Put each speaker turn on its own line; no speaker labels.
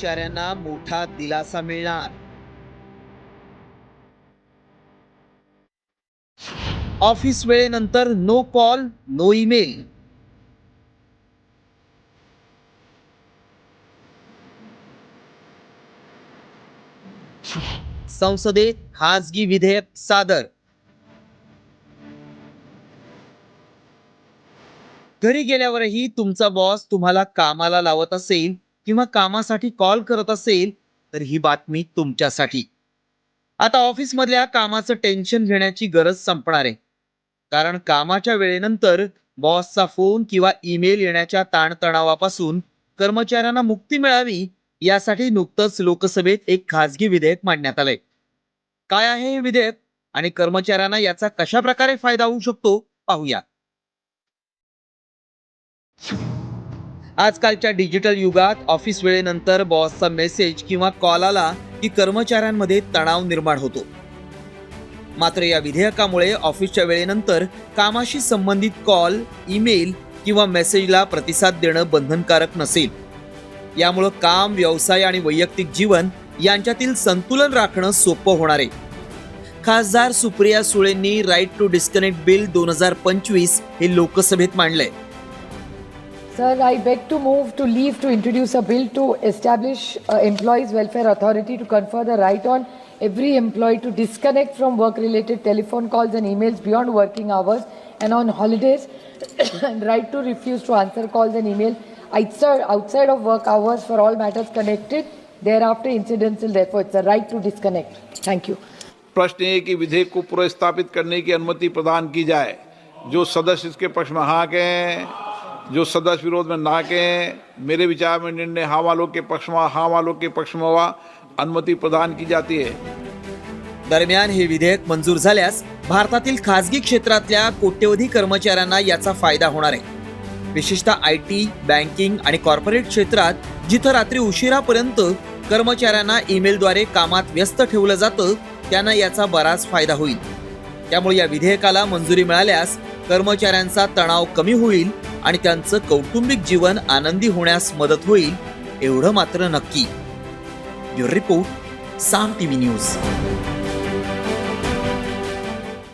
कर्मचाऱ्यांना मोठा दिलासा मिळणार। ऑफिस वेळेनंतर नो कॉल नो ईमेल। संसदेत खासगी विधेयक सादर। घरी गेल्यावरही तुमचा बॉस तुम्हाला कामाला लावत असेल किंवा कामासाठी कॉल करत असेल तर ही बातमी तुमच्यासाठी। आता ऑफिस मधल्या कामाचं टेन्शन घेण्याची गरज संपणार आहे, कारण कामाच्या वेळेनंतर बॉसचा फोन किंवा ईमेल येण्याच्या ताणतणावापासून कर्मचाऱ्यांना मुक्ती मिळावी यासाठी नुकतंच लोकसभेत एक खासगी विधेयक मांडण्यात आलंय। काय आहे हे विधेयक आणि कर्मचाऱ्यांना याचा कशा प्रकारे फायदा होऊ शकतो पाहूया। आजकालच्या डिजिटल युगात ऑफिस वेळेनंतर बॉसचा मेसेज किंवा कॉल आला की कर्मचाऱ्यांमध्ये तणाव निर्माण होतो। मात्र या विधेयकामुळे ऑफिसच्या वेळेनंतर कामाशी संबंधित कॉल, ईमेल किंवा मेसेजला प्रतिसाद देणं बंधनकारक नसेल। यामुळे काम, व्यवसाय आणि वैयक्तिक जीवन यांच्यातील संतुलन राखणं सोपं होणार आहे। खासदार सुप्रिया सुळेंनी राईट टू डिस्कनेक्ट बिल 2025 हे लोकसभेत मांडलंय।
Sir, I beg to move to leave to introduce a bill to establish Employees Welfare Authority to confer the right on every employee to disconnect from work-related telephone calls and emails beyond working hours and on holidays, and right to refuse to answer calls and email outside of work hours for all matters connected thereafter incidental. Therefore, it's a right to disconnect. Thank you.
प्रश्न ये कि विधेयक को पुनर्स्थापित करने की अनुमति प्रदान की जाए। जो सदस्य इसके पक्ष में हाँ कहें, जो सदस्य विरोध में ना कहें। मेरे विचार में निर्णय हाँ वालों के पक्ष में, हाँ वालों के पक्ष में हुआ, अनुमति प्रदान की जाती है।
दरम्यान हे विधेयक मंजूर झाल्यास भारतातील खासगी क्षेत्रातल्या कोट्यवधी कर्मचाऱ्यांना याचा फायदा होणार आहे। विशेषतः IT, बँकिंग आणि कॉर्पोरेट क्षेत्रात जिथं रात्री उशिरापर्यंत कर्मचाऱ्यांना ईमेलद्वारे कामात व्यस्त ठेवलं जातं, त्यांना याचा बराच फायदा होईल। त्यामुळे या विधेयकाला मंजुरी मिळाल्यास कर्मचाऱ्यांचा तणाव कमी होईल आणि त्यांचं कौटुंबिक जीवन आनंदी होण्यास मदत होईल, एवढं मात्र नक्की। ब्युरो रिपोर्ट, साम TV न्यूज।